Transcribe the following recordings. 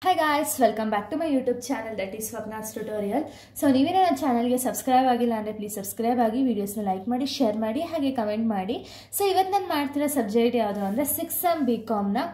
Hi guys, welcome back to my YouTube channel that is Swapna's Tutorial. So ನೀವೇ ನನ್ನ ಚಾನಲ್ಗೆ subscribe ಆಗಿಲ್ಲ ಅಂದರೆ ಪ್ಲೀಸ್ ಸಬ್ಸ್ಕ್ರೈಬ್ ಆಗಿ ವಿಡಿಯೋಸ್ನ ಲೈಕ್ ಮಾಡಿ ಶೇರ್ ಮಾಡಿ ಹಾಗೆ ಕಮೆಂಟ್ ಮಾಡಿ. ಸೊ ಇವತ್ತು ನಾನು ಮಾಡ್ತಿರೋ ಸಬ್ಜೆಕ್ಟ್ ಯಾವುದು ಅಂದರೆ 6th SEM BComನ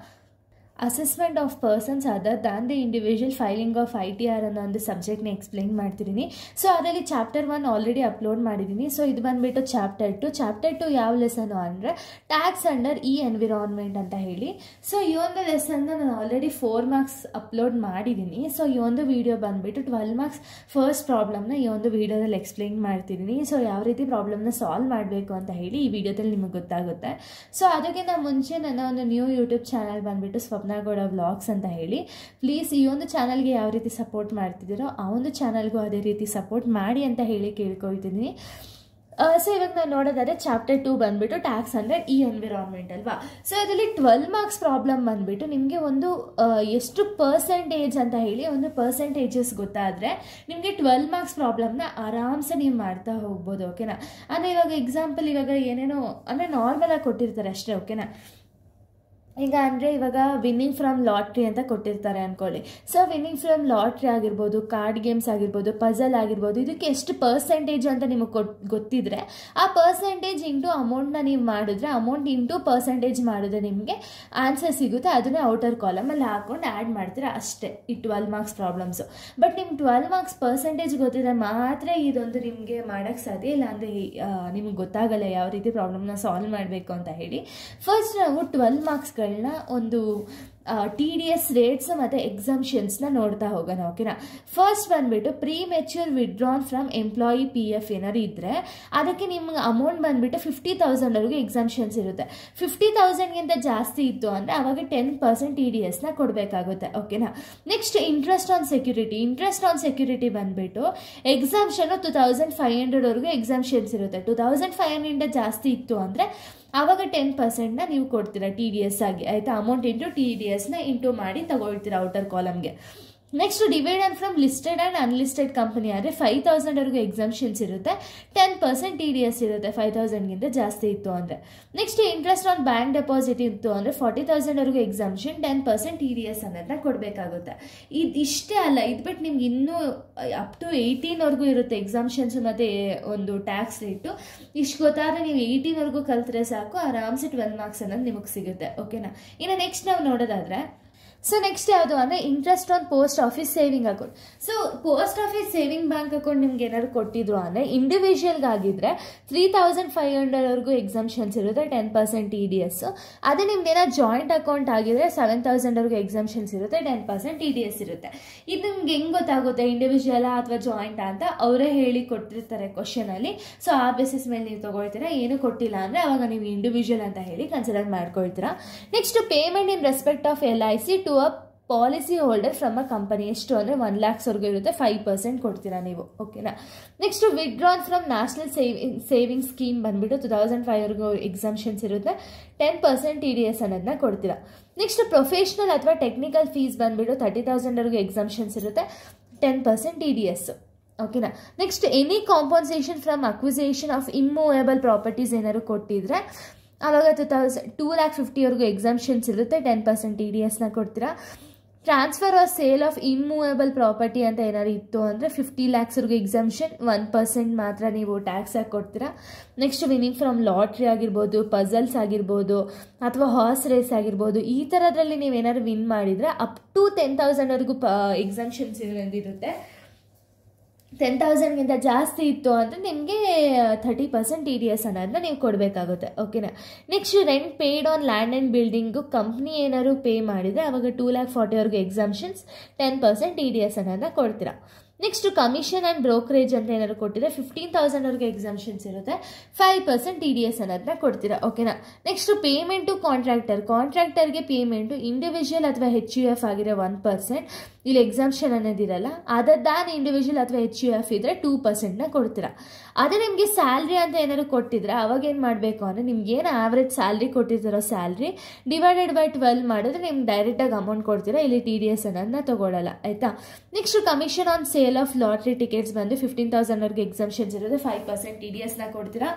assessment of persons other than the individual filing of ITR ಅನ್ನೋ ಒಂದು ಸಬ್ಜೆಕ್ಟ್ನ ಎಕ್ಸ್ಪ್ಲೇನ್ ಮಾಡ್ತಿದ್ದೀನಿ. ಸೊ ಅದರಲ್ಲಿ ಚಾಪ್ಟರ್ 1 ಆಲ್ರೆಡಿ ಅಪ್ಲೋಡ್ ಮಾಡಿದ್ದೀನಿ. ಸೊ ಇದು ಬಂದುಬಿಟ್ಟು ಚಾಪ್ಟರ್ 2 ಯಾವ ಲೆಸನು ಅಂದರೆ ಟ್ಯಾಕ್ಸ್ ಅಂಡರ್ ಎನ್ವಿರಾನ್ಮೆಂಟ್ ಅಂತ ಹೇಳಿ. ಸೊ ಈ ಒಂದು ಲೆಸನ್ನ ನಾನು ಆಲ್ರೆಡಿ 4 ಮಾರ್ಕ್ಸ್ ಅಪ್ಲೋಡ್ ಮಾಡಿದ್ದೀನಿ. ಸೊ ಈ ಒಂದು ವಿಡಿಯೋ ಬಂದುಬಿಟ್ಟು 12 ಮಾರ್ಕ್ಸ್ ಫಸ್ಟ್ ಪ್ರಾಬ್ಲಮ್ನ ಈ ಒಂದು ವಿಡಿಯೋದಲ್ಲಿ ಎಕ್ಸ್ಪ್ಲೇನ್ ಮಾಡ್ತಿದ್ದೀನಿ. ಸೊ ಯಾವ ರೀತಿ ಪ್ರಾಬ್ಲಮ್ನ ಸಾಲ್ವ್ ಮಾಡಬೇಕು ಅಂತ ಹೇಳಿ ಈ ವಿಡಿಯೋದಲ್ಲಿ ನಿಮಗೆ ಗೊತ್ತಾಗುತ್ತೆ. ಸೊ ಅದಕ್ಕಿಂತ ಮುಂಚೆ ನನ್ನ ಒಂದು ನ್ಯೂ ಯೂಟ್ಯೂಬ್ ಚಾನಲ್ ಬಂದುಬಿಟ್ಟು ಸ್ವಪ್ನ ಗೌಡ ವ್ಲಾಗ್ಸ್ ಅಂತ ಹೇಳಿ. ಪ್ಲೀಸ್ ಈ ಒಂದು ಚಾನಲ್ಗೆ ಯಾವ ರೀತಿ ಸಪೋರ್ಟ್ ಮಾಡ್ತಿದ್ದೀರೋ ಆ ಒಂದು ಚಾನಲ್ಗೂ ಅದೇ ರೀತಿ ಸಪೋರ್ಟ್ ಮಾಡಿ ಅಂತ ಹೇಳಿ ಕೇಳ್ಕೊಳ್ತಿದ್ದೀನಿ. ಸೊ ಇವಾಗ ನಾವು ನೋಡೋದಾದ್ರೆ ಚಾಪ್ಟರ್ 2 ಬಂದುಬಿಟ್ಟು ಟ್ಯಾಕ್ಸ್ ಅಂದರೆ ಎನ್ವಿರಾನ್ಮೆಂಟ್ ಅಲ್ವಾ. ಸೊ ಇದರಲ್ಲಿ 12 ಮಾರ್ಕ್ಸ್ ಪ್ರಾಬ್ಲಮ್ ಬಂದುಬಿಟ್ಟು ನಿಮಗೆ ಒಂದು ಎಷ್ಟು ಪರ್ಸೆಂಟೇಜ್ ಅಂತ ಹೇಳಿ ಒಂದು ಪರ್ಸೆಂಟೇಜಸ್ ಗೊತ್ತಾದರೆ ನಿಮಗೆ 12 ಮಾರ್ಕ್ಸ್ ಪ್ರಾಬ್ಲಮ್ನ ಆರಾಮ್ಸೆ ನೀವು ಮಾಡ್ತಾ ಹೋಗ್ಬೋದು. ಓಕೆನಾ. ಅಂದರೆ ಇವಾಗ ಎಕ್ಸಾಂಪಲ್ ಇವಾಗ ಏನೇನೋ ಅಂದರೆ ನಾರ್ಮಲಾಗಿ ಕೊಟ್ಟಿರ್ತಾರೆ ಅಷ್ಟೇ. ಓಕೆನಾ. ಈಗ ಅಂದರೆ ಇವಾಗ ವಿನ್ನಿಂಗ್ ಫ್ರಮ್ ಲಾಟ್ರಿ ಅಂತ ಕೊಟ್ಟಿರ್ತಾರೆ ಅಂದ್ಕೊಳ್ಳಿ. ಸೊ ವಿನ್ನಿಂಗ್ ಫ್ರಮ್ ಲಾಟ್ರಿ ಆಗಿರ್ಬೋದು, ಕಾರ್ಡ್ ಗೇಮ್ಸ್ ಆಗಿರ್ಬೋದು, ಪಜಲ್ ಆಗಿರ್ಬೋದು, ಇದಕ್ಕೆ ಎಷ್ಟು ಪರ್ಸೆಂಟೇಜ್ ಅಂತ ನಿಮಗೆ ಗೊತ್ತಿದ್ರೆ ಆ ಪರ್ಸೆಂಟೇಜ್ ಇಂಟು ಅಮೌಂಟ್ನ ನೀವು ಮಾಡಿದ್ರೆ ಅಮೌಂಟ್ ಇಂಟು ಪರ್ಸೆಂಟೇಜ್ ಮಾಡಿದ್ರೆ ನಿಮಗೆ ಆನ್ಸರ್ ಸಿಗುತ್ತೆ. ಅದನ್ನೇ ಔಟರ್ ಕಾಲಮಲ್ಲಿ ಹಾಕ್ಕೊಂಡು ಆ್ಯಡ್ ಮಾಡ್ತೀರಾ ಅಷ್ಟೇ ಈ 12 ಮಾರ್ಕ್ಸ್ ಪ್ರಾಬ್ಲಮ್ಸು. ಬಟ್ ನಿಮ್ಗೆ 12 ಮಾರ್ಕ್ಸ್ ಪರ್ಸೆಂಟೇಜ್ ಗೊತ್ತಿದ್ರೆ ಮಾತ್ರ ಇದೊಂದು ನಿಮಗೆ ಮಾಡೋಕ್ಕೆ ಸಾಧ್ಯ. ಇಲ್ಲ ಅಂದರೆ ನಿಮ್ಗೆ ಗೊತ್ತಾಗಲ್ಲ ಯಾವ ರೀತಿ ಪ್ರಾಬ್ಲಮ್ನ ಸಾಲ್ವ್ ಮಾಡಬೇಕು ಅಂತ ಹೇಳಿ. ಫಸ್ಟ್ ನಾವು 12 ಮಾರ್ಕ್ಸ್ ಒಂದು TDS ರೇಟ್ಸ್ ಮತ್ತು ಎಕ್ಸಮ್ಷನ್ಸ್ನ ನೋಡ್ತಾ ಹೋಗೋಣ. ಓಕೆನಾ. ಫಸ್ಟ್ ಬಂದುಬಿಟ್ಟು premature withdrawn from employee PF ಏನಾದ್ರು ಇದ್ದರೆ ಅದಕ್ಕೆ ನಿಮ್ಗೆ ಅಮೌಂಟ್ ಬಂದುಬಿಟ್ಟು 50,000ವರೆಗೂ ಎಕ್ಸಮ್ಷನ್ಸ್ ಇರುತ್ತೆ. 50,000ಗಿಂತ ಜಾಸ್ತಿ ಇತ್ತು ಅಂದರೆ ಆವಾಗ 10% TDSನ ಕೊಡಬೇಕಾಗುತ್ತೆ. ಓಕೆನಾ. ನೆಕ್ಸ್ಟ್ ಇಂಟ್ರೆಸ್ಟ್ ಆನ್ ಸೆಕ್ಯೂರಿಟಿ ಬಂದುಬಿಟ್ಟು ಎಕ್ಸಮ್ಷನು 2,500ವರೆಗೂ ಎಕ್ಸಮ್ಷನ್ಸ್ ಇರುತ್ತೆ. 2,500 ಜಾಸ್ತಿ ಇತ್ತು ಅಂದರೆ ಆವಾಗ 10%ನ ನೀವು ಕೊಡ್ತೀರಾ TDS ಆಗಿ. ಆಯಿತಾ. ಅಮೌಂಟ್ ಇಂಟು TDSನ ಇಂಟು ಮಾಡಿ ತಗೊಳ್ತೀರಾ ಔಟರ್ ಕಾಲಮ್ಗೆ. Next divided from listed and unlisted company ಆದರೆ 5,000ವರೆಗೂ ಎಕ್ಸಮ್ಷನ್ಸ್ ಇರುತ್ತೆ. 10% TDS ಇರುತ್ತೆ 5,000ಗಿಂತ ಜಾಸ್ತಿ ಇತ್ತು ಅಂದರೆ. Next interest on bank deposit ಇತ್ತು ಅಂದರೆ 40,000ವರೆಗೂ ಎಕ್ಸಮ್ಷನ್, 10% TDS ಅನ್ನೋದನ್ನ ಕೊಡಬೇಕಾಗುತ್ತೆ. ಇಷ್ಟೇ ಅಲ್ಲ, ಇದು ಬಿಟ್ಟು ನಿಮ್ಗೆ ಇನ್ನೂ ಅಪ್ ಟು 18ವರೆಗೂ ಇರುತ್ತೆ ಎಕ್ಸಮ್ಷನ್ಸು ಮತ್ತು ಒಂದು ಟ್ಯಾಕ್ಸ್ ರೇಟು. ಇಷ್ಟು ಗೊತ್ತಾದರೆ ನೀವು 18ವರೆಗೂ ಕಲ್ತ್ರೆ ಸಾಕು, ಆರಾಮ್ಸೆ 12 ಮಾರ್ಕ್ಸ್ ಅನ್ನೋದು ನಿಮಗೆ ಸಿಗುತ್ತೆ. ಓಕೆನಾ. ಇನ್ನು ನೆಕ್ಸ್ಟ್ ನಾವು ನೋಡೋದಾದರೆ ಸೊ ನೆಕ್ಸ್ಟ್ ಯಾವುದು ಅಂದರೆ interest on post office saving account. So post office saving bank account ನಿಮ್ಗೆ ಏನಾದ್ರು ಕೊಟ್ಟಿದ್ರು ಅಂದರೆ ಇಂಡಿವಿಜುವಲ್ಗಾಗಿದ್ದರೆ 3,500ವರೆಗೂ ಎಕ್ಸಮ್ಷನ್ಸ್ ಇರುತ್ತೆ, 10% TDS. ಅದೇ ನಿಮ್ದು ಏನಾದ್ರು ಜಾಯಿಂಟ್ ಅಕೌಂಟ್ ಆಗಿದ್ರೆ 7,000ವರೆಗೂ ಎಕ್ಸಮ್ಷನ್ಸ್ ಇರುತ್ತೆ, 10% TDS ಇರುತ್ತೆ. ಇದು ನಿಮ್ಗೆ ಹೆಂಗೆ ಗೊತ್ತಾಗುತ್ತೆ ಇಂಡಿವಿಜುವಲ್ ಅಥವಾ ಜಾಯಿಂಟಾ ಅಂತ ಅವರೇ ಹೇಳಿ ಕೊಟ್ಟಿರ್ತಾರೆ ಕ್ವಶನಲ್ಲಿ. ಸೊ ಆ ಬೇಸಿಸ್ ಮೇಲೆ ನೀವು ತೊಗೊಳ್ತೀರಾ. ಏನು ಕೊಟ್ಟಿಲ್ಲ ಅಂದರೆ ಅವಾಗ ನೀವು ಇಂಡಿವಿಜುವಲ್ ಅಂತ ಹೇಳಿ ಕನ್ಸಿಡರ್ ಮಾಡ್ಕೊಳ್ತೀರಾ. Next payment in respect of LIC to a policy holder from a company ಎಷ್ಟು ಅಂದರೆ 1 lakhsವರೆಗೂ ಇರುತ್ತೆ, 5% ಕೊಡ್ತೀರಾ ನೀವು. ಓಕೆನಾ. Next withdrawn from national saving scheme ಬಂದುಬಿಟ್ಟು 2,500ವರೆಗೂ ಎಕ್ಸಮ್ಷನ್ಸ್ ಇರುತ್ತೆ, 10% TDS ಅನ್ನೋದನ್ನ ಕೊಡ್ತೀರಾ. ನೆಕ್ಸ್ಟ್ ಪ್ರೊಫೆಷ್ನಲ್ ಅಥವಾ ಟೆಕ್ನಿಕಲ್ ಫೀಸ್ ಬಂದುಬಿಟ್ಟು 30,000ವರೆಗೂ ಎಕ್ಸಮ್ಷನ್ಸ್ ಇರುತ್ತೆ, 10% TDS. ಓಕೆನಾ. Next any compensation from acquisition of immovable properties ಏನಾದ್ರು ಕೊಟ್ಟಿದ್ರೆ ಆವಾಗ 2,50,000ವರೆಗೂ ಎಕ್ಸಮ್ಷನ್ಸ್ ಇರುತ್ತೆ, 10% TDSನ ಕೊಡ್ತೀರಾ. Transfer or sale of immovable property ಅಂತ ಏನಾದ್ರು ಇತ್ತು ಅಂದರೆ 50 lakhsವರೆಗೂ ಎಕ್ಸಮ್ಷನ್, 1% ಮಾತ್ರ ನೀವು ಟ್ಯಾಕ್ಸ್ ಆಗಿ ಕೊಡ್ತೀರಾ. ನೆಕ್ಸ್ಟ್ ವಿನ್ನಿಂಗ್ ಫ್ರಮ್ ಲಾಟ್ರಿ ಆಗಿರ್ಬೋದು, ಪಜಲ್ಸ್ ಆಗಿರ್ಬೋದು ಅಥವಾ ಹಾರ್ಸ್ ರೇಸ್ ಆಗಿರ್ಬೋದು, ಈ ಥರದ್ರಲ್ಲಿ ನೀವೇನಾದ್ರು ವಿನ್ ಮಾಡಿದರೆ ಅಪ್ ಟು 10,000ವರೆಗೂ ಎಕ್ಸಮ್ಷನ್ಸ್ ಇರುತ್ತೆ. 10,000ಗಿಂತ ಜಾಸ್ತಿ ಇತ್ತು ಅಂದರೆ ನಿಮಗೆ 30% TDS ಅನ್ನೋದನ್ನ ನೀವು ಕೊಡಬೇಕಾಗುತ್ತೆ. ಓಕೆನಾ. Next rent paid on land and building company ಏನಾದ್ರು ಪೇ ಮಾಡಿದರೆ ಆವಾಗ 2,40,000ವರೆಗೂ ಎಕ್ಸಮ್ಷನ್ಸ್, 10% TDS ಅನ್ನೋದನ್ನ ಕೊಡ್ತೀರಾ. ನೆಕ್ಸ್ಟ್ ಕಮಿಷನ್ ಆ್ಯಂಡ್ ಬ್ರೋಕರೇಜ್ ಅಂತ ಏನಾದ್ರು ಕೊಟ್ಟಿದ್ರೆ 15,000ವರೆಗೂ ಎಕ್ಸಮ್ಷನ್ಸ್ ಇರುತ್ತೆ, 5% TDS ಅನ್ನೋದನ್ನ ಕೊಡ್ತೀರಾ. ಓಕೆನಾ. ನೆಕ್ಸ್ಟ್ ಪೇಮೆಂಟು ಕಾಂಟ್ರಾಕ್ಟರ್ಗೆ ಪೇಮೆಂಟು ಇಂಡಿವಿಜುವಲ್ ಅಥವಾ HUF ಆಗಿರೋ 1%, ಇಲ್ಲಿ ಎಕ್ಸಮ್ಷನ್ ಅನ್ನೋದಿರಲ್ಲ. ಅದರ್ ದ್ಯಾನ್ ಇಂಡಿವಿಜುವಲ್ ಅಥವಾ HUF ಇದ್ದರೆ 2%ನ ಕೊಡ್ತೀರಾ. ಅದೇ ನಿಮಗೆ ಸ್ಯಾಲ್ರಿ ಅಂತ ಏನಾದ್ರು ಕೊಟ್ಟಿದ್ರೆ ಅವಾಗ ಏನು ಮಾಡಬೇಕು ಅಂದರೆ ನಿಮ್ಗೆ ಏನು ಆವ್ರೇಜ್ ಸ್ಯಾಲ್ರಿ ಕೊಟ್ಟಿರ್ತಾರೋ ಸ್ಯಾಲ್ರಿ ಡಿವೈಡೆಡ್ ಬೈ 12 ಮಾಡಿದ್ರೆ ನಿಮ್ಗೆ ಡೈರೆಕ್ಟಾಗಿ ಅಮೌಂಟ್ ಕೊಡ್ತೀರಾ. ಇಲ್ಲಿ TDS ಅನ್ನೋದನ್ನ ತೊಗೊಳ್ಳಲ್ಲ. ಆಯಿತಾ. Next commission on sale of lottery tickets ಬಂದು 15,000ವರೆಗೂ ಎಕ್ಸಮ್ಷನ್ಸ್ ಇರುತ್ತೆ, 5% TDSನ ಕೊಡ್ತೀರಾ.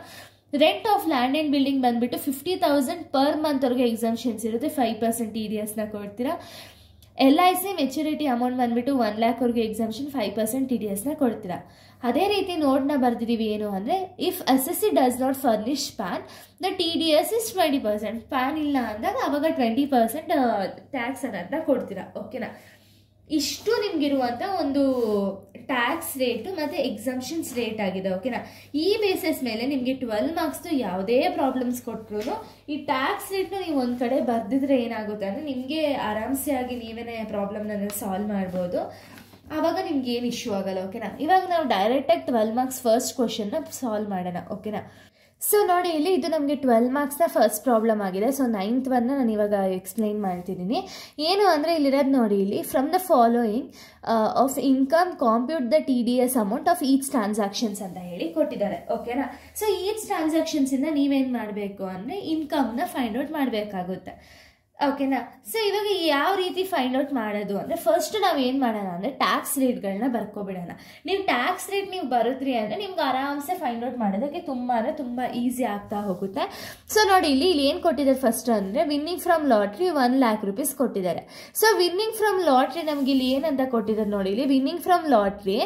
Rent of land and building ಬಂದುಬಿಟ್ಟು 50,000 ಪರ್ ಮಂತ್ವರೆಗೂ ಎಕ್ಸಮ್ಷನ್ಸ್ ಇರುತ್ತೆ, 5% TDSನ ಕೊಡ್ತೀರಾ. LIC ಮೆಚುರಿಟಿ ಅಮೌಂಟ್ ಬಂದ್ಬಿಟ್ಟು 1 lakhವರೆಗೂ ಎಕ್ಸಾಮ್ಷನ್ 5% TDSನ ಕೊಡ್ತೀರಾ. ಅದೇ ರೀತಿ ನೋಡ್ನ ಬರ್ದಿದ್ದೀವಿ ಏನು ಅಂದರೆ, if SSC does not furnish PAN the TDS is 20%. PAN ಇಲ್ಲ ಅಂದಾಗ ಅವಾಗ 20% ಟ್ಯಾಕ್ಸ್ ಅನ್ನೋದನ್ನ ಕೊಡ್ತೀರಾ. ಓಕೆನಾ, ಇಷ್ಟು ನಿಮ್ಗಿರುವಂಥ ಒಂದು ಟ್ಯಾಕ್ಸ್ ರೇಟು ಮತ್ತು ಎಕ್ಸಾಮ್ಷನ್ಸ್ ರೇಟ್ ಆಗಿದೆ. ಓಕೆನಾ, ಈ ಬೇಸಿಸ್ ಮೇಲೆ ನಿಮಗೆ 12 ಮಾರ್ಕ್ಸ್ದು ಯಾವುದೇ ಪ್ರಾಬ್ಲಮ್ಸ್ ಕೊಟ್ಟರು ಈ ಟ್ಯಾಕ್ಸ್ ರೇಟ್ನ ನೀವು ಒಂದು ಕಡೆ ಬರ್ದಿದ್ರೆ ಏನಾಗುತ್ತೆ ಅಂದರೆ ನಿಮಗೆ ಆರಾಮ್ಸೆ ಆಗಿ ನೀವೇ ಪ್ರಾಬ್ಲಮ್ನ ಸಾಲ್ವ್ ಮಾಡ್ಬೋದು. ಆವಾಗ ನಿಮ್ಗೆ ಏನು ಇಶ್ಯೂ ಆಗಲ್ಲ. ಓಕೆನಾ, ಇವಾಗ ನಾವು ಡೈರೆಕ್ಟಾಗಿ 12 ಮಾರ್ಕ್ಸ್ ಫಸ್ಟ್ ಕ್ವಶನ್ನ ಸಾಲ್ವ್ ಮಾಡೋಣ. ಓಕೆನಾ, ಸೊ ನೋಡಿ ಇಲ್ಲಿ ಇದು ನಮಗೆ 12 ಮಾರ್ಕ್ಸ್ನ ಫಸ್ಟ್ ಪ್ರಾಬ್ಲಮ್ ಆಗಿದೆ. ಸೊ 9th ಒನ್ನ ನಾನು ಇವಾಗ ಎಕ್ಸ್ಪ್ಲೈನ್ ಮಾಡ್ತಿದ್ದೀನಿ. ಏನು ಅಂದರೆ ಇಲ್ಲಿರೋದು ನೋಡಿ, ಇಲ್ಲಿ from the following of income compute the TDS amount of each transactions ಅಂತ ಹೇಳಿ ಕೊಟ್ಟಿದ್ದಾರೆ. ಓಕೆನಾ, ಸೊ ಈಚ್ ಟ್ರಾನ್ಸಾಕ್ಷನ್ಸಿಂದ ನೀವೇನು ಮಾಡಬೇಕು ಅಂದರೆ ಇನ್ಕಮ್ನ ಫೈಂಡ್ ಔಟ್ ಮಾಡಬೇಕಾಗುತ್ತೆ. ಓಕೆನಾ, ಸೊ ಇವಾಗ ಯಾವ ರೀತಿ ಫೈಂಡ್ ಔಟ್ ಮಾಡೋದು ಅಂದರೆ, ಫಸ್ಟ್ ನಾವು ಏನು ಮಾಡೋಣ ಅಂದರೆ ಟ್ಯಾಕ್ಸ್ ರೇಟ್ಗಳನ್ನ ಬರ್ಕೊಬಿಡೋಣ. ನೀವು ಟ್ಯಾಕ್ಸ್ ರೇಟ್ ನೀವು ಬರುತ್ರಿ ಅಂದರೆ ನಿಮ್ಗೆ ಆರಾಮ್ಸೆ ಫೈಂಡ್ ಔಟ್ ಮಾಡೋದಕ್ಕೆ ತುಂಬ ಈಸಿ ಆಗ್ತಾ ಹೋಗುತ್ತೆ. ಸೊ ನೋಡಿ ಇಲ್ಲಿ ಏನು ಕೊಟ್ಟಿದ್ದಾರೆ ಫಸ್ಟ್ ಅಂದರೆ, winning from lottery 1 lakh rupees ಕೊಟ್ಟಿದ್ದಾರೆ. ಸೊ ವಿನ್ನಿಂಗ್ ಫ್ರಮ್ ಲಾಟ್ರಿ ನಮ್ಗೆ ಇಲ್ಲಿ ಏನಂತ ಕೊಟ್ಟಿದ್ದಾರೆ ನೋಡಿ, ಇಲ್ಲಿ winning from lottery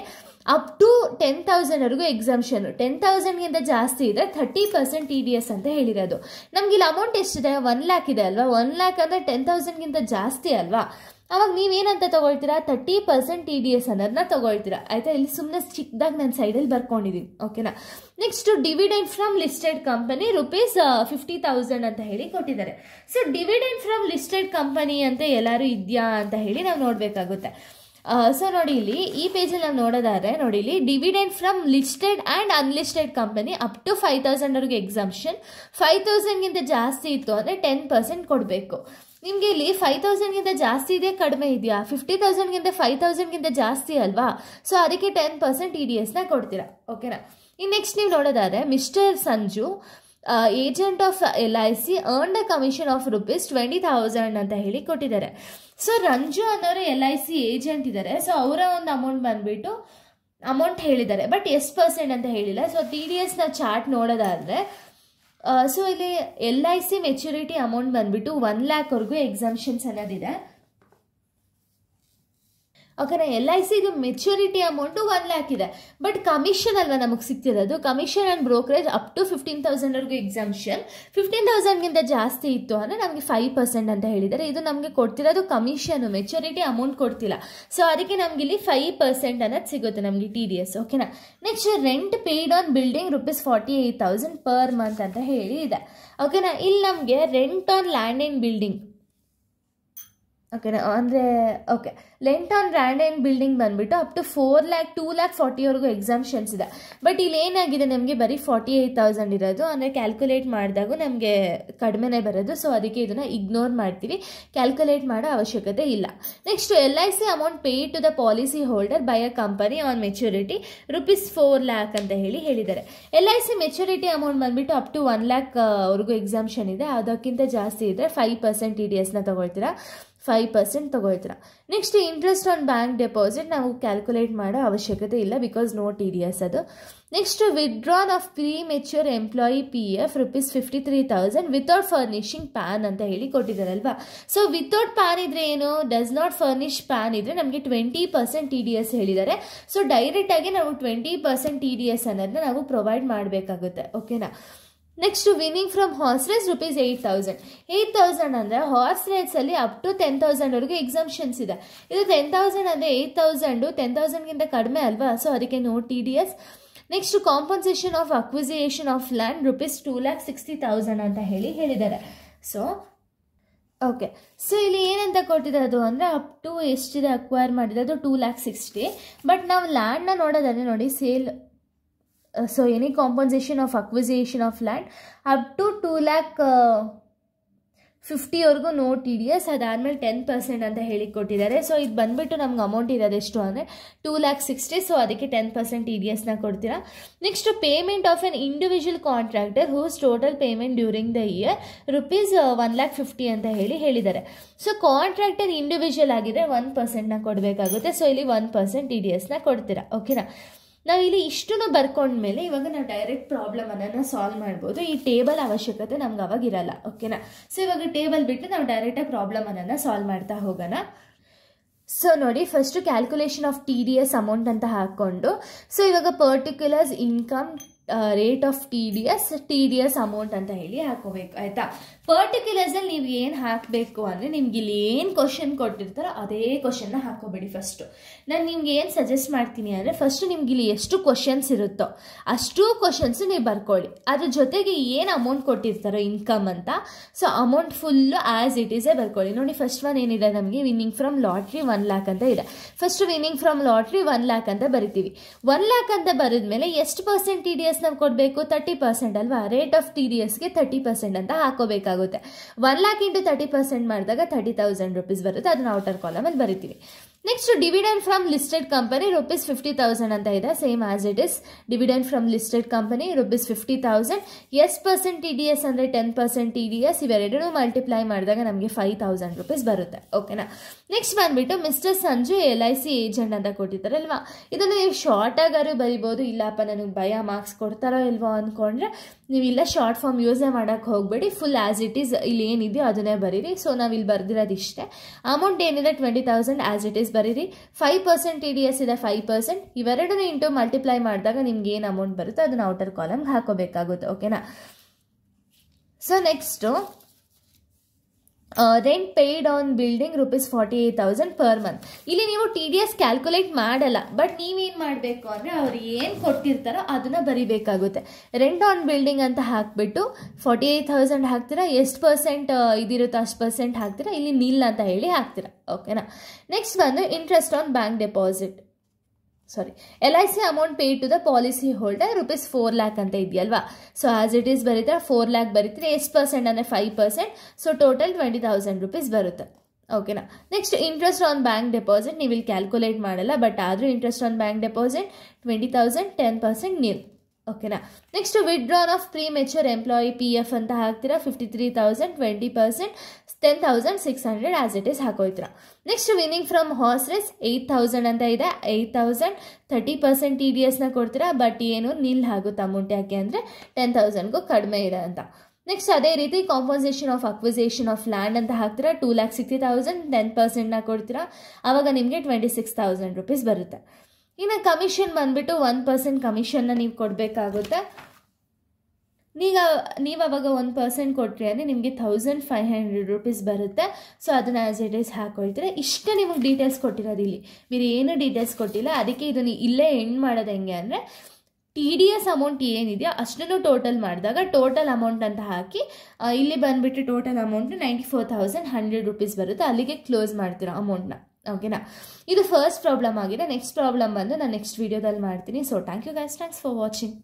up to 10,000ವರೆಗೂ ಎಕ್ಸಾಮ್ಷನ್. 10,000ಗಿಂತ ಜಾಸ್ತಿ ಇದ್ರೆ 30% TDS ಅಂತ ಹೇಳಿರೋದು. ನಮ್ಗೆ ಇಲ್ಲಿ ಅಮೌಂಟ್ ಎಷ್ಟಿದೆ, 1 lakh ಇದೆ ಅಲ್ವಾ. 1 lakh ಅಂದರೆ 10,000ಗಿಂತ ಜಾಸ್ತಿ ಅಲ್ವಾ. ಅವಾಗ ನೀವೇನಂತ ತೊಗೊಳ್ತೀರಾ, 30% TDS ಅನ್ನೋದನ್ನ ತೊಗೊಳ್ತೀರಾ. ಆಯಿತಾ, ಇಲ್ಲಿ ಸುಮ್ಮನೆ ಚಿಕ್ಕದಾಗಿ ನಾನು ಸೈಡಲ್ಲಿ ಬರ್ಕೊಂಡಿದ್ದೀನಿ. ಓಕೆನಾ, next dividend from listed company ₹50,000 ಅಂತ ಹೇಳಿ ಕೊಟ್ಟಿದ್ದಾರೆ. So dividend from listed company ಅಂತ ಎಲ್ಲರೂ ಇದೆಯಾ ಅಂತ ಹೇಳಿ ನಾವು ನೋಡಬೇಕಾಗುತ್ತೆ. ಸೊ ನೋಡಿ ಇಲ್ಲಿ ಈ ಪೇಜಲ್ಲಿ ನಾವು ನೋಡೋದಾದ್ರೆ ನೋಡಿ, ಇಲ್ಲಿ dividend from listed and unlisted company up to 5,000ವರೆಗೂ ಎಕ್ಸಾಮ್ಷನ್. 5,000ಗಿಂತ ಜಾಸ್ತಿ ಇತ್ತು ಅಂದರೆ 10% ಕೊಡಬೇಕು. ನಿಮಗೆ ಇಲ್ಲಿ 5,000ಗಿಂತ ಜಾಸ್ತಿ ಇದೆ, ಕಡಿಮೆ ಇದೆಯಾ, 50,000ಗಿಂತ 5,000ಗಿಂತ ಜಾಸ್ತಿ ಅಲ್ವಾ. ಸೊ ಅದಕ್ಕೆ 10% TDSನ ಕೊಡ್ತೀರಾ. ಓಕೆನಾ, ಇನ್ನು ನೆಕ್ಸ್ಟ್ ನೀವು ನೋಡೋದಾದ್ರೆ mister Sanju agent of LIC earn a commission of ₹20,000 ಅಂತ ಹೇಳಿ ಕೊಟ್ಟಿದ್ದಾರೆ. ಸೊ ರಂಜು ಅನ್ನೋರು LIC ಏಜೆಂಟ್ ಇದ್ದಾರೆ. ಸೊ ಅವರ ಒಂದು ಅಮೌಂಟ್ ಬಂದ್ಬಿಟ್ಟು ಅಮೌಂಟ್ ಹೇಳಿದ್ದಾರೆ, ಬಟ್ ಎಷ್ಟು ಪರ್ಸೆಂಟ್ ಅಂತ ಹೇಳಿಲ್ಲ. ಸೊ TDSನ ಚಾರ್ಟ್ ನೋಡೋದಾದರೆ, ಸೊ ಇಲ್ಲಿ LIC ಮೆಚುರಿಟಿ ಅಮೌಂಟ್ ಬಂದ್ಬಿಟ್ಟು 1 lakhವರೆಗೂ ಎಕ್ಸಾಮ್ಷನ್ಸ್ ಅನ್ನೋದಿದೆ. ಓಕೆನಾ, LIC ಇದು ಮೆಚುರಿಟಿ ಅಮೌಂಟು 1 lakh ಇದೆ, ಬಟ್ ಕಮಿಷನ್ ಅಲ್ವಾ ನಮಗೆ ಸಿಗ್ತಿರೋದು. Commission and brokerage up to 15,000ವರೆಗೂ ಎಕ್ಸಾಮ್ಷನ್. 15,000ಗಿಂತ ಜಾಸ್ತಿ ಇತ್ತು ಅಂದರೆ ನಮಗೆ 5% ಅಂತ ಹೇಳಿದ್ದಾರೆ. ಇದು ನಮಗೆ ಕೊಡ್ತಿರೋದು ಕಮಿಷನು, ಮೆಚುರಿಟಿ ಅಮೌಂಟ್ ಕೊಡ್ತಿಲ್ಲ. ಸೊ ಅದಕ್ಕೆ ನಮ್ಗೆ ಇಲ್ಲಿ 5% ಅನ್ನೋದು ಸಿಗುತ್ತೆ ನಮಗೆ TDS. ಓಕೆನಾ, next rent paid on building ₹48,000 per month ಅಂತ ಹೇಳಿ ಇದೆ. ಓಕೆನಾ, ಇಲ್ಲಿ ನಮಗೆ rent on land and building. ಓಕೆನಾ, ಅಂದರೆ okay, lent on land and building ಬಂದುಬಿಟ್ಟು ಅಪ್ ಟು 2,40,000ವರೆಗೂ ಎಕ್ಸಾಮ್ಷನ್ಸ್ ಇದೆ. ಬಟ್ ಇಲ್ಲಿ ಏನಾಗಿದೆ, ನಮಗೆ ಬರೀ 48,000 ಇರೋದು. ಅಂದರೆ ಕ್ಯಾಲ್ಕುಲೇಟ್ ಮಾಡಿದಾಗ ನಮಗೆ ಕಡಿಮೆನೇ ಬರೋದು. ಸೊ ಅದಕ್ಕೆ ಇದನ್ನು ಇಗ್ನೋರ್ ಮಾಡ್ತೀವಿ, ಕ್ಯಾಲ್ಕುಲೇಟ್ ಮಾಡೋ ಅವಶ್ಯಕತೆ ಇಲ್ಲ. Next LIC amount paid to the policy holder by a company on maturity ₹4 lakh ಅಂತ ಹೇಳಿದ್ದಾರೆ. LIC ಮೆಚುರಿಟಿ ಅಮೌಂಟ್ ಬಂದುಬಿಟ್ಟು ಅಪ್ ಟು 1 lakhವರೆಗೂ ಎಕ್ಸಾಮ್ಷನ್ ಇದೆ. ಅದಕ್ಕಿಂತ ಜಾಸ್ತಿ ಇದ್ದರೆ 5% TDSನ ತೊಗೊಳ್ತೀರಾ, 5% ತೊಗೊಳ್ತೀರಾ. Next interest on bank deposit ನಾವು ಕ್ಯಾಲ್ಕುಲೇಟ್ ಮಾಡೋ ಅವಶ್ಯಕತೆ ಇಲ್ಲ, ಬಿಕಾಸ್ ನೋ TDS ಅದು. Next withdrawn of premature employee PF ₹53,000 without furnishing PAN ಅಂತ ಹೇಳಿ ಕೊಟ್ಟಿದ್ದಾರಲ್ವಾ. ಸೊ ವಿತೌಟ್ ಪ್ಯಾನ್ ಇದ್ರೆ ಏನು, ಡಸ್ ನಾಟ್ ಫರ್ನಿಶ್ ಪ್ಯಾನ್ ಇದ್ರೆ ನಮಗೆ 20% TDS ಹೇಳಿದ್ದಾರೆ. ಸೊ ಡೈರೆಕ್ಟಾಗಿ ನಾವು 20% TDS ಅನ್ನೋದನ್ನ ನಾವು ಪ್ರೊವೈಡ್ ಮಾಡಬೇಕಾಗುತ್ತೆ. ಓಕೆನಾ, next winning from horse race ₹8,000. 8,000 ಅಂದರೆ ಹಾರ್ಸ್ ರೇಸಲ್ಲಿ ಅಪ್ ಟು 10,000ವರೆಗೂ ಎಕ್ಸಾಮ್ಷನ್ಸ್ ಇದೆ. ಇದು 10,000 ಅಂದರೆ 8,000 10,000ಗಿಂತ ಕಡಿಮೆ ಅಲ್ವಾ. ಸೊ ಅದಕ್ಕೆ no TDS. Next compensation of acquisition of land ₹2,60,000 ಅಂತ ಹೇಳಿದ್ದಾರೆ. ಸೊ ಓಕೆ, ಸೊ ಇಲ್ಲಿ ಏನಂತ ಕೊಟ್ಟಿರೋದು ಅಂದರೆ ಅಪ್ ಟು ಎಷ್ಟಿದೆ ಅಕ್ವೈರ್ ಮಾಡಿರೋದು 2,60,000. ಬಟ್ ನಾವು ಲ್ಯಾಂಡ್ನ ನೋಡೋದಾದ್ರೆ ನೋಡಿ, sale so any compensation of acquisition of land up to 2,50,000ವರೆಗೂ ನೋ TDS. ಅದಾದಮೇಲೆ 10% ಅಂತ ಹೇಳಿ ಕೊಟ್ಟಿದ್ದಾರೆ. ಸೊ ಇದು ಬಂದುಬಿಟ್ಟು ನಮ್ಗೆ ಅಮೌಂಟ್ ಇರೋದೆಷ್ಟು ಅಂದರೆ 2,60,000. ಸೊ ಅದಕ್ಕೆ 10% TDSನ ಕೊಡ್ತೀರಾ. Next payment of an individual contractor whose total payment during the year ₹1,50,000 ಅಂತ ಹೇಳಿದ್ದಾರೆ. ಸೊ ಕಾಂಟ್ರಾಕ್ಟರ್ ಇಂಡಿವಿಜುವಲ್ ಆಗಿದ್ರೆ 1%ನ ಕೊಡಬೇಕಾಗುತ್ತೆ. ಸೊ ಇಲ್ಲಿ 1% TDSನ ಕೊಡ್ತೀರಾ. ಓಕೆನಾ, ನಾವು ಇಲ್ಲಿ ಇಷ್ಟನ್ನು ಬರ್ಕೊಂಡ್ಮೇಲೆ ಇವಾಗ ನಾವು ಡೈರೆಕ್ಟ್ ಪ್ರಾಬ್ಲಮನ್ನು ಸಾಲ್ವ್ ಮಾಡ್ಬೋದು. ಈ ಟೇಬಲ್ ಅವಶ್ಯಕತೆ ನಮ್ಗೆ ಅವಾಗ ಇರಲ್ಲ. ಓಕೆನಾ, ಸೊ ಇವಾಗ ಟೇಬಲ್ ಬಿಟ್ಟು ನಾವು ಡೈರೆಕ್ಟಾಗಿ ಪ್ರಾಬ್ಲಮನ್ನು ಸಾಲ್ವ್ ಮಾಡ್ತಾ ಹೋಗೋಣ. ಸೊ ನೋಡಿ, first calculation of TDS amount ಅಂತ ಹಾಕ್ಕೊಂಡು, ಸೊ ಇವಾಗ particulars income rate of TDS amount ಅಂತ ಹೇಳಿ ಹಾಕೋಬೇಕು ಆಯಿತಾ. ಪರ್ಟಿಕ್ಯುಲರ್ಸಲ್ಲಿ ನೀವು ಏನು ಹಾಕಬೇಕು ಅಂದರೆ, ನಿಮ್ಗೆ ಇಲ್ಲಿ ಏನು ಕ್ವಶನ್ ಕೊಟ್ಟಿರ್ತಾರೋ ಅದೇ ಕ್ವಶನ್ನ ಹಾಕೋಬೇಡಿ. ಫಸ್ಟು ನಾನು ನಿಮ್ಗೆ ಏನು ಸಜೆಸ್ಟ್ ಮಾಡ್ತೀನಿ ಅಂದರೆ, ಫಸ್ಟು ನಿಮ್ಗೆ ಇಲ್ಲಿ ಎಷ್ಟು ಕ್ವಶನ್ಸ್ ಇರುತ್ತೋ ಅಷ್ಟು ಕ್ವಶನ್ಸು ನೀವು ಬರ್ಕೊಳ್ಳಿ. ಅದ್ರ ಜೊತೆಗೆ ಏನು ಅಮೌಂಟ್ ಕೊಟ್ಟಿರ್ತಾರೋ ಇನ್ಕಮ್ ಅಂತ, so amount full as it is ಬರ್ಕೊಳ್ಳಿ. ನೋಡಿ, ಫಸ್ಟ್ ಒನ್ ಏನಿದೆ ನಮಗೆ ವಿನ್ನಿಂಗ್ ಫ್ರಮ್ ಲಾಟ್ರಿ 1 lakh ಅಂತ ಇದೆ. First winning from lottery 1 lakh ಅಂತ ಬರಿತೀವಿ. 1 lakh ಅಂತ ಬರೆದ್ಮೇಲೆ ಎಷ್ಟು ಪರ್ಸೆಂಟ್ TDS ನಾವು ಕೊಡಬೇಕು? 30% ಅಲ್ವಾ. ರೇಟ್ ಆಫ್ TDSಗೆ 30% ಅಂತ ಹಾಕೋಬೇಕಾಗುತ್ತೆ. 1 lakh ಇಂಟು 30% ಮಾಡಿದಾಗ 30,000 rupees ಬರುತ್ತೆ. ಅದನ್ನ ಔಟರ್ ಕಾಲಮಲ್ಲಿ ಬರಿತೀವಿ. Next dividend from listed company rupees 50,000 ಅಂತ ಇದೆ. Same as it is. Dividend from listed company rupees 50,000. ಎಷ್ಟು ಪರ್ಸೆಂಟ್ TDS ಅಂದರೆ 10% TDS. ಇವೆರಡೂ ಮಲ್ಟಿಪ್ಲೈ ಮಾಡಿದಾಗ ನಮಗೆ 5,000 rupees ಬರುತ್ತೆ. ಓಕೆನಾ. ನೆಕ್ಸ್ಟ್ ಬಂದ್ಬಿಟ್ಟು ಮಿಸ್ಟರ್ ಸಂಜು LIC ಏಜೆಂಟ್ ಅಂತ ಕೊಟ್ಟಿದ್ದಾರಲ್ವಾ. ಇದನ್ನು ನೀವು ಶಾರ್ಟ್ ಆಗಾರು ಬರಿಬೋದು. ಇಲ್ಲಪ್ಪ ನನಗೆ ಭಯ ಮಾರ್ಕ್ಸ್ ಕೊಡ್ತಾರೋ ಇಲ್ವೋ ಅಂದ್ಕೊಂಡ್ರೆ ನೀವು ಇಲ್ಲ ಶಾರ್ಟ್ ಫಾರ್ಮ್ ಯೂಸೇ ಮಾಡೋಕ್ಕೆ ಹೋಗಬೇಡಿ. ಫುಲ್ ಆ್ಯಸ್ ಇಟ್ ಈಸ್ ಇಲ್ಲಿ ಏನಿದೆಯೋ ಅದನ್ನೇ ಬರೀರಿ. ಸೊ ನಾವು ಇಲ್ಲಿ ಬರ್ದಿರೋದು ಇಷ್ಟೇ. ಅಮೌಂಟ್ ಏನಿದೆ 20,000 ಆ್ಯಸ್ ಇಟ್ ಈಸ್ ಬರೀರಿ. 5% TDS ಇದೆ 5%. ಇವೆರಡನ್ನೂ ಇಂಟು ಮಲ್ಟಿಪ್ಲೈ ಮಾಡಿದಾಗ ನಿಮ್ಗೆ ಏನು ಅಮೌಂಟ್ ಬರುತ್ತೋ ಅದನ್ನು ಔಟರ್ ಕಾಲಮ್ಗೆ ಹಾಕೋಬೇಕಾಗುತ್ತೆ. ಓಕೆನಾ. So next rent paid on building rupees 48,000 per month. ಇಲ್ಲಿ ನೀವು TDS ಕ್ಯಾಲ್ಕುಲೇಟ್ ಮಾಡಲ್ಲ, ಬಟ್ ನೀವೇನು ಮಾಡಬೇಕು ಅಂದರೆ ಅವ್ರು ಏನು ಕೊಟ್ಟಿರ್ತಾರೋ ಅದನ್ನು ಬರಿಬೇಕಾಗುತ್ತೆ. ರೆಂಟ್ ಆನ್ ಬಿಲ್ಡಿಂಗ್ ಅಂತ ಹಾಕ್ಬಿಟ್ಟು 48,000 ಹಾಕ್ತೀರಾ. ಎಷ್ಟು ಪರ್ಸೆಂಟ್ ಇದಿರುತ್ತೋ ಅಷ್ಟು ಪರ್ಸೆಂಟ್ ಹಾಕ್ತೀರಾ. ಇಲ್ಲಿ ನಿಲ್ ಅಂತ ಹೇಳಿ ಹಾಕ್ತೀರಾ. ಓಕೆನಾ. ನೆಕ್ಸ್ಟ್ ಬಂದು interest on bank deposit, LIC amount pay to the policy holder rupees 4 lakh ಅಂತ ಇದೆಯಲ್ವಾ. ಸೊ ಆಸ್ ಇಟ್ ಈಸ್ ಬರೀತಾರೆ 4 lakh ಬರೀತಾರೆ. ಎಷ್ಟು ಪರ್ಸೆಂಟ್ ಅಂದರೆ 5%. ಸೊ ಟೋಟಲ್ 20,000 rupees ಬರುತ್ತೆ. ಓಕೆನಾ. Next interest on bank deposit ನೀವು ಇಲ್ಲಿ ಕ್ಯಾಲ್ಕುಲೇಟ್ ಮಾಡಲ್ಲ, ಬಟ್ ಆದರೂ interest on bank deposit 20,000, 10% nil. ಓಕೆನಾ. Next withdrawn of premature employee PF ಅಂತ ಹಾಕ್ತೀರಾ. 53,000, 20%, 10,600 ಆಸ್ ಇಟ್ ಈಸ್ ಹಾಕೋಯ್ತೀರಾ. Next winning from horse race 8,000 ಅಂತ ಇದೆ. 8,000 30% TDSನ ಕೊಡ್ತೀರಾ. ಬಟ್ ಏನು ನಿಲ್ ಆಗುತ್ತೆ ಅಮೌಂಟ್. ಯಾಕೆ ಅಂದರೆ 10,000ಗೂ ಕಡಿಮೆ ಇದೆ ಅಂತ. ನೆಕ್ಸ್ಟ್ ಅದೇ ರೀತಿ compensation of acquisition of land ಅಂತ ಹಾಕ್ತೀರಾ. 2,60,000, 10%ನ ಕೊಡ್ತೀರಾ. ಆವಾಗ ನಿಮಗೆ 26,000 rupees ಬರುತ್ತೆ. ಇನ್ನು ಕಮಿಷನ್ ಬಂದ್ಬಿಟ್ಟು 1% ಕಮಿಷನ್ನ ನೀವು ಕೊಡಬೇಕಾಗುತ್ತೆ. ನೀವು ಅವಾಗ 1% ಕೊಟ್ರಿ ಅಂದರೆ ನಿಮಗೆ 1,500 rupees ಬರುತ್ತೆ. ಸೊ ಅದನ್ನು ಆಸ್ ಇಟ್ ಈಸ್ ಹಾಕೊಳ್ತೀರಾ. ಇಷ್ಟೇ ನಿಮಗೆ ಡೀಟೇಲ್ಸ್ ಕೊಟ್ಟಿರೋದು. ಇಲ್ಲಿ ಬೇರೆ ಏನು ಡೀಟೇಲ್ಸ್ ಕೊಟ್ಟಿಲ್ಲ. ಅದಕ್ಕೆ ಇದನ್ನು ಇಲ್ಲೇ ಎಂಡ್ ಮಾಡೋದು ಹೆಂಗೆ ಅಂದರೆ, TDS ಅಮೌಂಟ್ ಏನಿದೆಯೋ ಅಷ್ಟನ್ನು ಟೋಟಲ್ ಮಾಡಿದಾಗ ಟೋಟಲ್ ಅಮೌಂಟ್ ಅಂತ ಹಾಕಿ ಇಲ್ಲಿ ಬಂದುಬಿಟ್ಟು ಟೋಟಲ್ ಅಮೌಂಟ್ 94,100 rupees ಬರುತ್ತೆ. ಅಲ್ಲಿಗೆ ಕ್ಲೋಸ್ ಮಾಡ್ತೀರಾ ಅಮೌಂಟ್ನ. ಓಕೆನಾ. ಇದು ಫಸ್ಟ್ ಪ್ರಾಬ್ಲಮ್ ಆಗಿದೆ. ನೆಕ್ಸ್ಟ್ ಪ್ರಾಬ್ಲಮ್ ಬಂದು ನಾನು ನೆಕ್ಸ್ಟ್ ವೀಡಿಯೋದಲ್ಲಿ ಮಾಡ್ತೀನಿ. So thank you guys. Thanks for watching.